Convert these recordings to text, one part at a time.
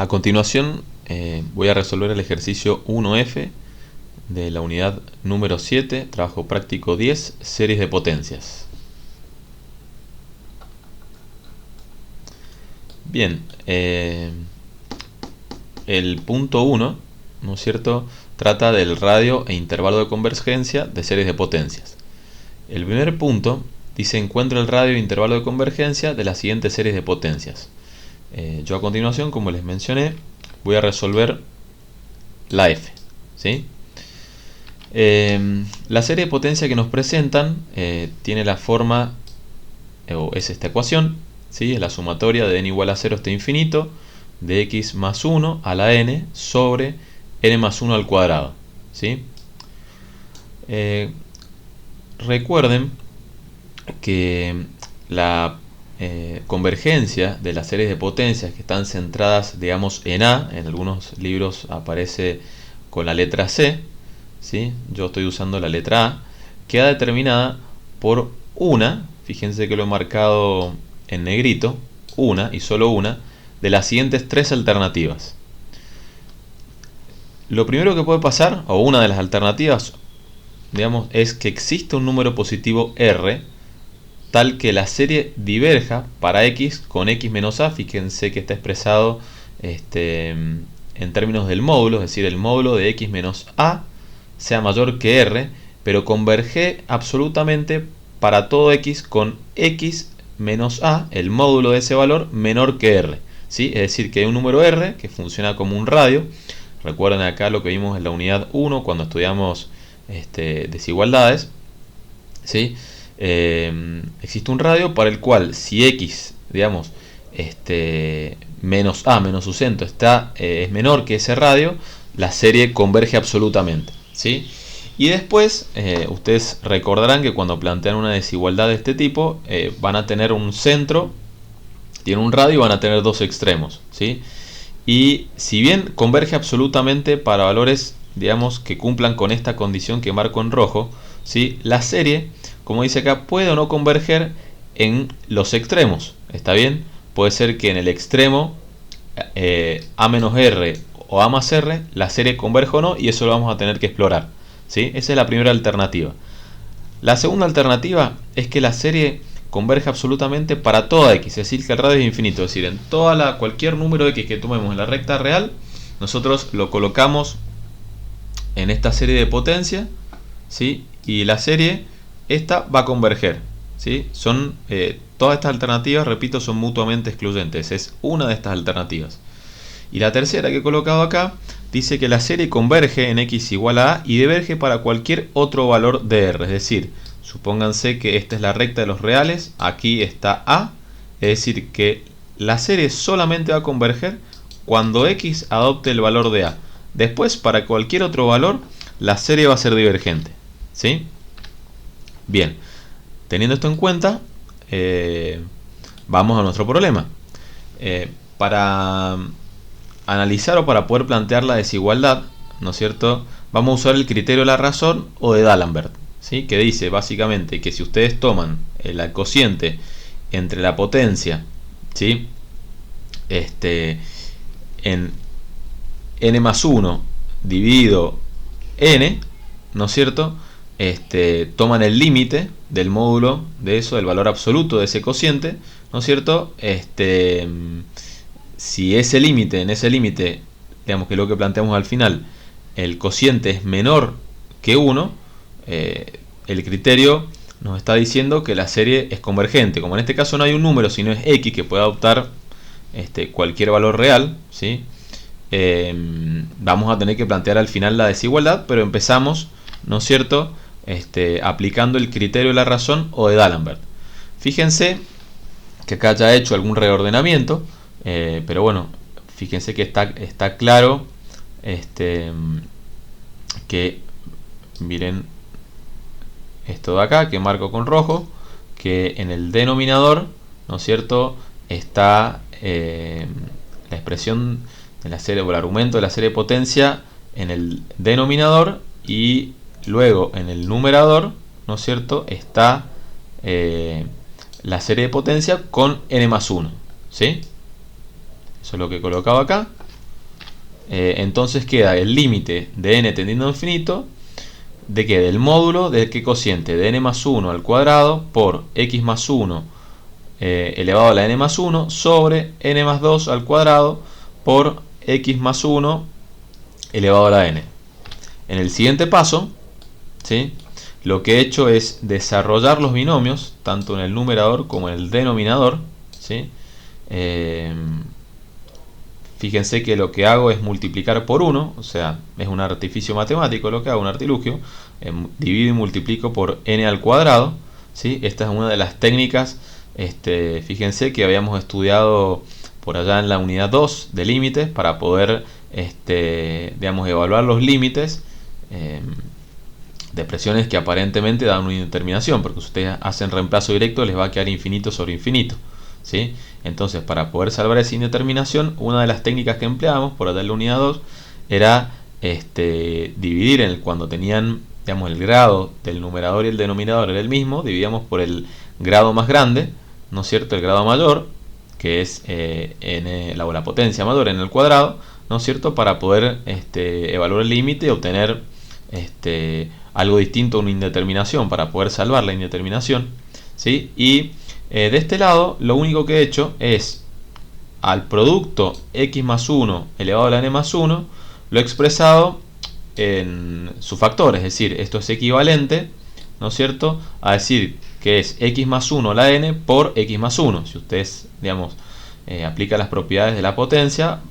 A continuación voy a resolver el ejercicio 1F de la unidad número 7, trabajo práctico 10, series de potencias. Bien, el punto 1, ¿no es cierto?, trata del radio e intervalo de convergencia de series de potencias. El primer punto dice: encuentra el radio e intervalo de convergencia de las siguientes series de potencias. Yo a continuación, como les mencioné, voy a resolver la F, ¿sí? La serie de potencia que nos presentan tiene la forma, o es esta ecuación, ¿sí? Es la sumatoria de n igual a 0 hasta infinito de x más 1 a la n sobre n más 1 al cuadrado, ¿sí? Recuerden que la convergencia de las series de potencias que están centradas, digamos, en A, en algunos libros aparece con la letra C, ¿sí? Yo estoy usando la letra A, queda determinada por una, fíjense que lo he marcado en negrito, una y solo una, de las siguientes tres alternativas. Lo primero que puede pasar, o una de las alternativas, digamos, es que existe un número positivo R, tal que la serie diverja para x con x menos a. Fíjense que está expresado en términos del módulo, es decir, el módulo de x menos a sea mayor que r, pero converge absolutamente para todo x con x menos a, el módulo de ese valor, menor que r, ¿sí? Es decir, que hay un número r que funciona como un radio. Recuerden acá lo que vimos en la unidad 1 cuando estudiamos desigualdades, ¿sí? Existe un radio para el cual si x, digamos, menos a menos su centro es menor que ese radio, la serie converge absolutamente, ¿sí? Y después ustedes recordarán que cuando plantean una desigualdad de este tipo van a tener un centro, tiene un radio y van a tener dos extremos, ¿sí? Y si bien converge absolutamente para valores, digamos, que cumplan con esta condición que marco en rojo, ¿sí?, la serie, como dice acá, puede o no converger en los extremos. ¿Está bien? Puede ser que en el extremo a menos r o a más r la serie converja o no, y eso lo vamos a tener que explorar, ¿sí? Esa es la primera alternativa. La segunda alternativa es que la serie converge absolutamente para toda x, es decir, que el radio es infinito. Es decir, en cualquier número x que tomemos en la recta real, nosotros lo colocamos en esta serie de potencia, ¿sí? Y la serie esta va a converger, ¿sí? Todas estas alternativas, repito, son mutuamente excluyentes. Es una de estas alternativas. Y la tercera que he colocado acá dice que la serie converge en x igual a a y diverge para cualquier otro valor de r. Es decir, supónganse que esta es la recta de los reales, aquí está a, es decir, que la serie solamente va a converger cuando x adopte el valor de a. Después, para cualquier otro valor, la serie va a ser divergente, ¿sí? Bien, teniendo esto en cuenta, vamos a nuestro problema. Para analizar o para poder plantear la desigualdad, ¿no es cierto?, vamos a usar el criterio de la razón o de D'Alembert, ¿sí?, que dice básicamente que si ustedes toman el cociente entre la potencia, ¿sí?, en n más 1 dividido n, ¿no es cierto?, toman el límite del módulo de eso, del valor absoluto de ese cociente, ¿no es cierto? Si ese límite, en ese límite, digamos que lo que planteamos al final, el cociente es menor que 1, el criterio nos está diciendo que la serie es convergente. Como en este caso no hay un número, sino es x, que puede adoptar cualquier valor real, ¿sí? Vamos a tener que plantear al final la desigualdad, pero empezamos, ¿no es cierto?, aplicando el criterio de la razón o de D'Alembert. Fíjense que acá ya he hecho algún reordenamiento, pero bueno, fíjense que está claro que, miren esto de acá que marco con rojo, que en el denominador, ¿no es cierto?, está la expresión de la serie, o el argumento de la serie de potencia en el denominador, y luego en el numerador, ¿no es cierto?, está la serie de potencia con n más 1, ¿sí? Eso es lo que he colocado acá. entonces queda el límite de n tendiendo a infinito, ¿de qué? Del módulo de qué cociente, de n más 1 al cuadrado por x más 1 elevado a la n más 1 sobre n más 2 al cuadrado por x más 1 elevado a la n. En el siguiente paso, ¿sí?, lo que he hecho es desarrollar los binomios, tanto en el numerador como en el denominador, ¿sí? Fíjense que lo que hago es multiplicar por 1, o sea, es un artificio matemático lo que hago, un artilugio. Divido y multiplico por n al cuadrado, ¿sí? Esta es una de las técnicas, fíjense, que habíamos estudiado por allá en la unidad 2 de límites para poder, digamos, evaluar los límites de expresiones que aparentemente dan una indeterminación, porque si ustedes hacen reemplazo directo les va a quedar infinito sobre infinito, ¿sí? Entonces, para poder salvar esa indeterminación, una de las técnicas que empleamos por allá en la unidad 2 era dividir cuando tenían, digamos, el grado del numerador y el denominador era el mismo, dividíamos por el grado más grande, ¿no es cierto?, el grado mayor, que es la potencia mayor en el cuadrado, ¿no es cierto?, para poder evaluar el límite y obtener algo distinto a una indeterminación, para poder salvar la indeterminación, ¿sí? Y de este lado lo único que he hecho es al producto x más 1 elevado a la n más 1 lo he expresado en su factor, es decir, esto es equivalente, ¿no es cierto?, a decir que es x más 1 a la n por x más 1. Si ustedes, digamos, aplican las propiedades de la potencia,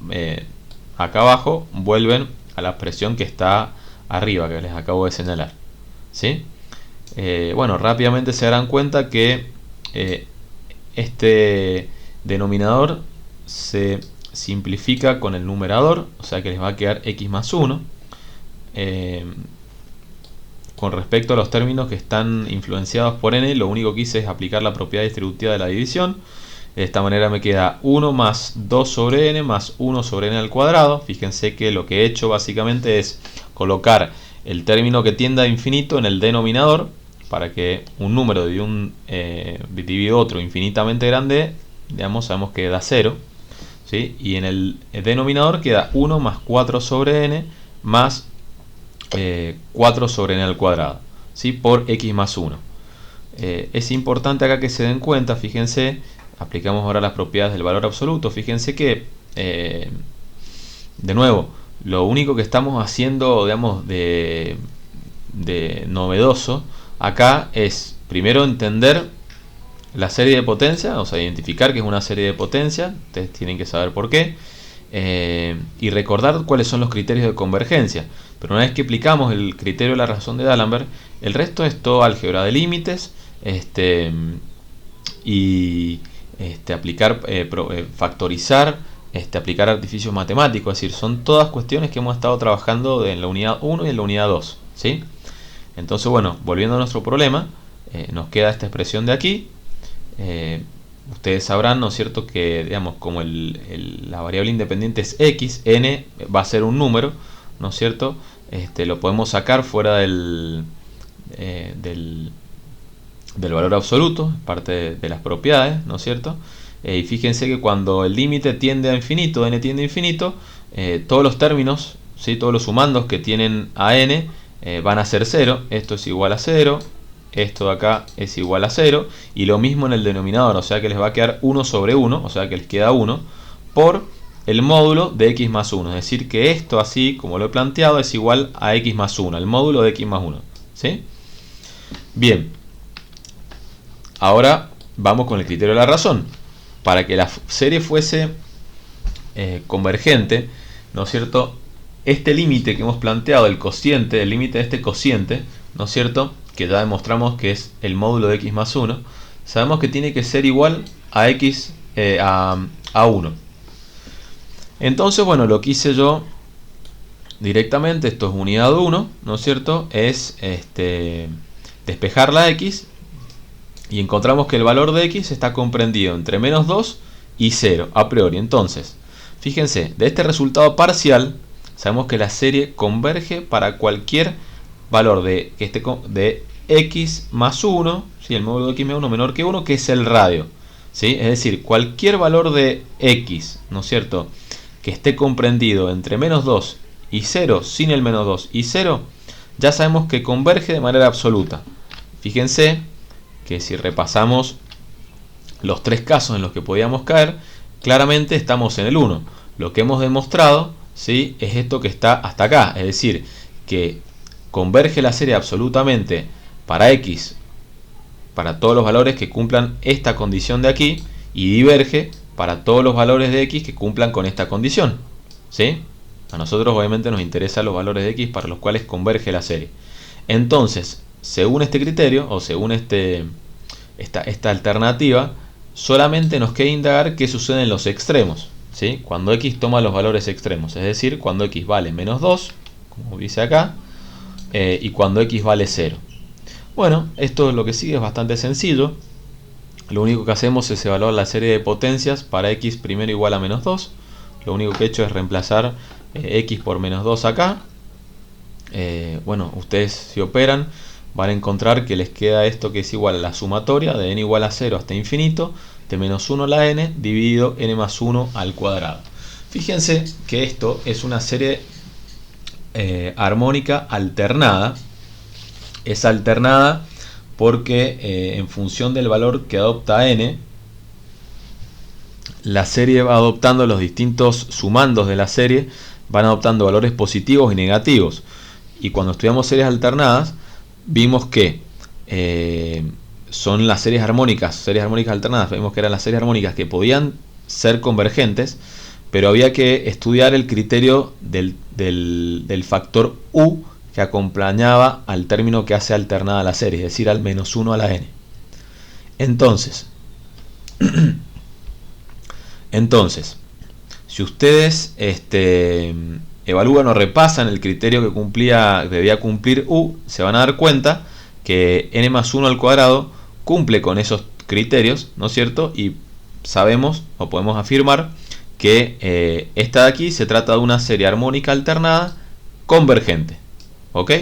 acá abajo vuelven a la expresión que está arriba, que les acabo de señalar, ¿sí? Bueno, rápidamente se darán cuenta que este denominador se simplifica con el numerador, o sea que les va a quedar x más 1. Con respecto a los términos que están influenciados por n, lo único que hice es aplicar la propiedad distributiva de la división. De esta manera me queda 1 más 2 sobre n más 1 sobre n al cuadrado. Fíjense que lo que he hecho básicamente es colocar el término que tiende a infinito en el denominador, para que un número divide otro infinitamente grande, digamos, sabemos que da 0, ¿sí? Y en el denominador queda 1 más 4 sobre n más 4 sobre n al cuadrado, ¿sí?, por x más 1. Es importante acá que se den cuenta, fíjense, aplicamos ahora las propiedades del valor absoluto. Fíjense que, de nuevo, lo único que estamos haciendo, digamos, de novedoso acá es primero entender la serie de potencia, o sea, identificar que es una serie de potencia. Ustedes tienen que saber por qué, y recordar cuáles son los criterios de convergencia. Pero una vez que aplicamos el criterio de la razón de D'Alembert, el resto es todo álgebra de límites, y aplicar, factorizar, aplicar artificios matemáticos. Es decir, son todas cuestiones que hemos estado trabajando en la unidad 1 y en la unidad 2, ¿sí? Entonces, bueno, volviendo a nuestro problema, nos queda esta expresión de aquí. Ustedes sabrán, ¿no es cierto?, que, digamos, como la variable independiente es x, n va a ser un número, ¿no es cierto? Lo podemos sacar fuera del valor absoluto, parte de las propiedades, ¿no es cierto? Y fíjense que cuando el límite tiende a infinito, n tiende a infinito, todos los términos, ¿sí?, todos los sumandos que tienen a n van a ser 0. Esto es igual a 0, esto de acá es igual a 0, y lo mismo en el denominador, o sea que les va a quedar 1 sobre 1, o sea que les queda 1, por el módulo de x más 1. Es decir, que esto, así como lo he planteado, es igual a x más 1, el módulo de x más 1, ¿sí? Bien, ahora vamos con el criterio de la razón. Para que la serie fuese convergente, ¿no es cierto?, este límite que hemos planteado, el cociente, el límite de este cociente, ¿no es cierto?, que ya demostramos que es el módulo de x más 1, sabemos que tiene que ser igual a x a 1. Entonces, bueno, lo que hice yo directamente, esto es unidad 1, ¿no es cierto?, es despejar la x, y encontramos que el valor de x está comprendido entre menos 2 y 0 a priori. Entonces, fíjense, de este resultado parcial sabemos que la serie converge para cualquier valor de x más 1, ¿sí?, el módulo de x más 1 menor que 1, que es el radio, ¿sí? Es decir, cualquier valor de x, ¿no es cierto?, que esté comprendido entre menos 2 y 0, sin el menos 2 y 0, ya sabemos que converge de manera absoluta. Fíjense que si repasamos los tres casos en los que podíamos caer, claramente estamos en el 1. Lo que hemos demostrado, ¿sí?, es esto que está hasta acá, es decir, que converge la serie absolutamente para x, para todos los valores que cumplan esta condición de aquí, y diverge para todos los valores de x que cumplan con esta condición, ¿sí? A nosotros obviamente nos interesan los valores de x para los cuales converge la serie. Entonces, según este criterio, o según esta alternativa, solamente nos queda indagar qué sucede en los extremos, ¿sí?, cuando x toma los valores extremos, es decir, cuando x vale menos 2, como dice acá, y cuando x vale 0. Bueno, esto es lo que sigue, es bastante sencillo. Lo único que hacemos es evaluar la serie de potencias para x primero igual a menos 2. Lo único que he hecho es reemplazar x por menos 2 acá. Bueno, ustedes si operan van a encontrar que les queda esto que es igual a la sumatoria de n igual a 0 hasta infinito de menos 1 a la n dividido n más 1 al cuadrado. Fíjense que esto es una serie armónica alternada. Es alternada porque en función del valor que adopta n, la serie va adoptando los distintos sumandos de la serie, van adoptando valores positivos y negativos. Y cuando estudiamos series alternadas, vimos que son las series armónicas alternadas, vimos que eran las series armónicas que podían ser convergentes, pero había que estudiar el criterio del factor u que acompañaba al término que hace alternada la serie, es decir, al menos 1 a la n. Entonces, si ustedes evalúan o repasan el criterio que debía cumplir u, se van a dar cuenta que n más 1 al cuadrado cumple con esos criterios, ¿no es cierto? Y sabemos o podemos afirmar que esta de aquí se trata de una serie armónica alternada convergente. ¿Ok?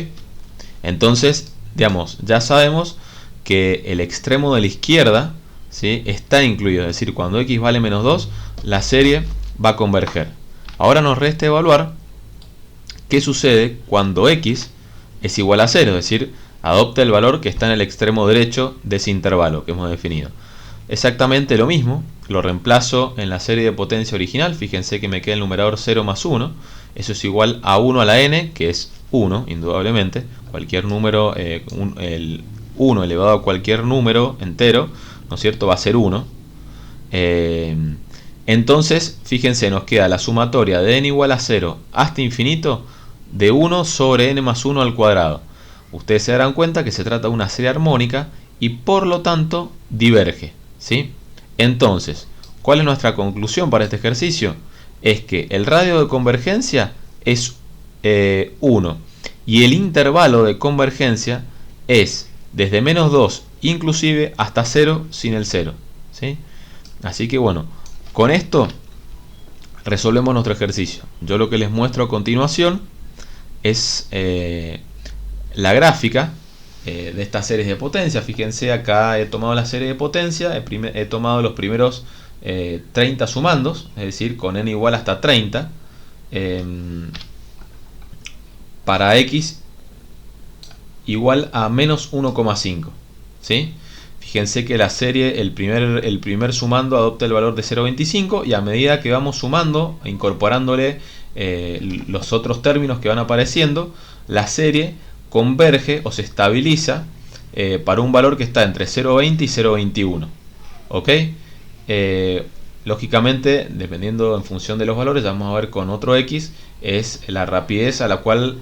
Entonces, digamos, ya sabemos que el extremo de la izquierda, ¿sí?, está incluido, es decir, cuando x vale menos 2, la serie va a converger. Ahora nos resta evaluar qué sucede cuando x es igual a 0, es decir, adopta el valor que está en el extremo derecho de ese intervalo que hemos definido. Exactamente lo mismo, lo reemplazo en la serie de potencia original. Fíjense que me queda el numerador 0 más 1, eso es igual a 1 a la n, que es 1, indudablemente. Cualquier número, el 1 elevado a cualquier número entero, ¿no es cierto?, va a ser 1. Entonces, fíjense, nos queda la sumatoria de n igual a 0 hasta infinito de 1 sobre n más 1 al cuadrado. Ustedes se darán cuenta que se trata de una serie armónica y por lo tanto diverge, ¿sí? Entonces, ¿cuál es nuestra conclusión para este ejercicio? Es que el radio de convergencia es 1 y el intervalo de convergencia es desde menos 2 inclusive hasta 0 sin el 0, ¿sí? Así que bueno, con esto resolvemos nuestro ejercicio. Yo lo que les muestro a continuación es la gráfica de estas series de potencia. Fíjense, acá he tomado la serie de potencia, he tomado los primeros 30 sumandos, es decir, con n igual hasta 30, para x igual a menos 1,5, ¿sí? Fíjense que la serie, el primer sumando adopta el valor de 0,25 y a medida que vamos sumando, incorporándole los otros términos que van apareciendo, la serie converge o se estabiliza para un valor que está entre 0,20 y 0,21. ¿Ok? Lógicamente, dependiendo en función de los valores, ya vamos a ver con otro x, es la rapidez a la cual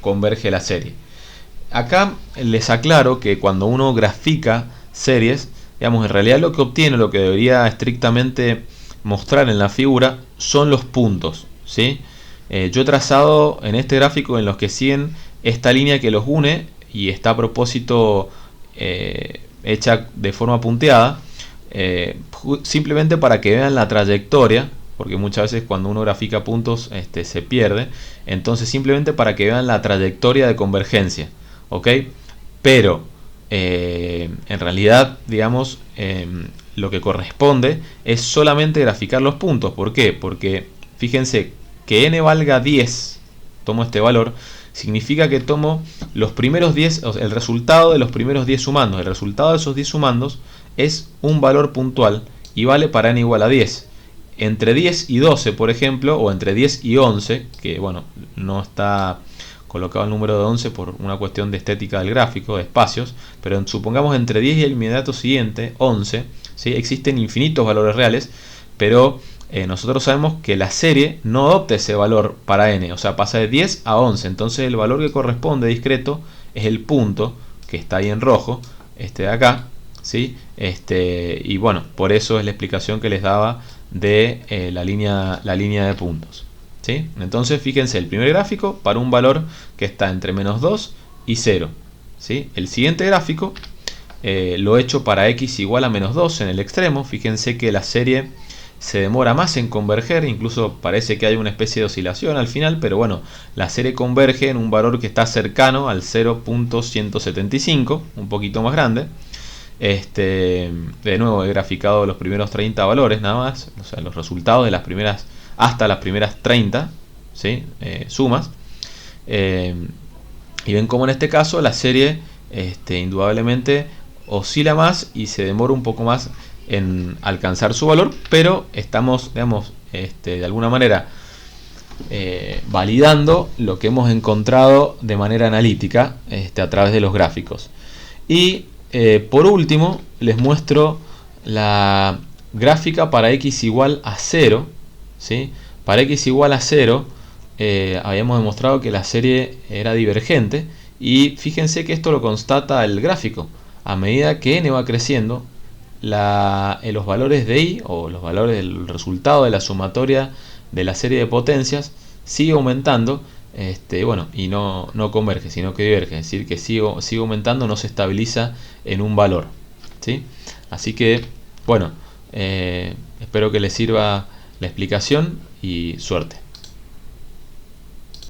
converge la serie. Acá les aclaro que cuando uno grafica series, digamos, en realidad lo que obtiene, lo que debería estrictamente mostrar en la figura, son los puntos, ¿sí? Yo he trazado en este gráfico en los que siguen esta línea que los une y está a propósito hecha de forma punteada, simplemente para que vean la trayectoria, porque muchas veces cuando uno grafica puntos se pierde. Entonces simplemente para que vean la trayectoria de convergencia, ¿ok? Pero en realidad, digamos, lo que corresponde es solamente graficar los puntos. ¿Por qué? Porque fíjense que n valga 10, tomo este valor, significa que tomo los primeros 10, o sea, el resultado de los primeros 10 sumandos. El resultado de esos 10 sumandos es un valor puntual y vale para n igual a 10. Entre 10 y 12, por ejemplo, o entre 10 y 11, que bueno, no está colocado el número de 11 por una cuestión de estética del gráfico, de espacios, pero supongamos entre 10 y el inmediato siguiente, 11, ¿sí? Existen infinitos valores reales, pero nosotros sabemos que la serie no adopta ese valor para n, o sea, pasa de 10 a 11, entonces el valor que corresponde discreto es el punto que está ahí en rojo, este de acá, ¿sí? Y bueno, por eso es la explicación que les daba de la línea de puntos, ¿sí? Entonces fíjense, el primer gráfico para un valor que está entre menos 2 y 0, ¿sí? El siguiente gráfico lo he hecho para x igual a menos 2 en el extremo. Fíjense que la serie se demora más en converger, incluso parece que hay una especie de oscilación al final, pero bueno, la serie converge en un valor que está cercano al 0.175, un poquito más grande. De nuevo he graficado los primeros 30 valores nada más, o sea, los resultados de las primeras, hasta las primeras 30, ¿sí? Sumas, y ven como en este caso la serie indudablemente oscila más y se demora un poco más en alcanzar su valor, pero estamos, digamos, de alguna manera validando lo que hemos encontrado de manera analítica a través de los gráficos. Y por último les muestro la gráfica para x igual a 0, ¿sí? Para x igual a 0 habíamos demostrado que la serie era divergente, y fíjense que esto lo constata el gráfico. A medida que n va creciendo, los valores de i, o los valores del resultado de la sumatoria de la serie de potencias, sigue aumentando, bueno, y no converge, sino que diverge, es decir, que sigue aumentando, no se estabiliza en un valor, ¿sí? Así que, bueno, espero que les sirva la explicación y suerte.